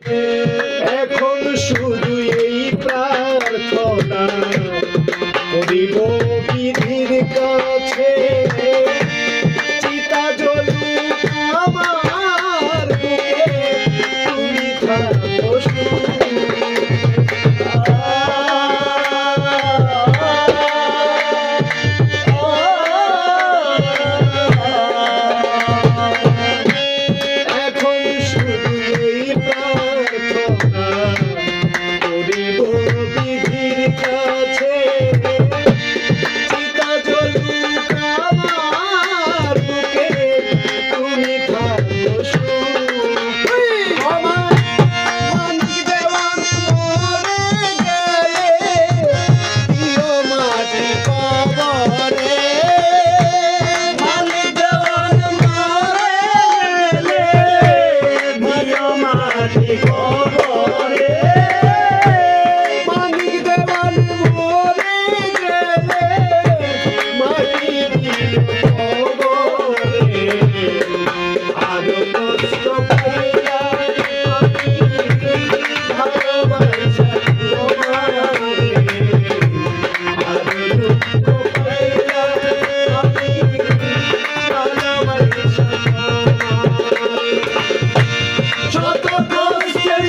এখন শুধু এই প্রার্থনা করিব বিধির কাছে, চিতা জ্বলুক আমার বুকে, তুমি থাকো সুখে। এখন শুধু এই প্রার্থনা করিব বিধির কাছে, চিতা জ্বলুক আমার বুকে, তুমি থাকো সুখে। আমার মানিক দেওয়ান মরে গেলে দিও মাটি কবরে, মানিক দেওয়ান মরে গেলে দিও মাটি কবরে, মানিক দেওয়ান মরে গেলে মাটি দিও কবরে। আরো কষ্ট পাইয়া আমি ভালোবাসা তোমারে, আরো দুঃখ পাইয়া আমি ভালোবাসা তোমারে। শত কষ্টের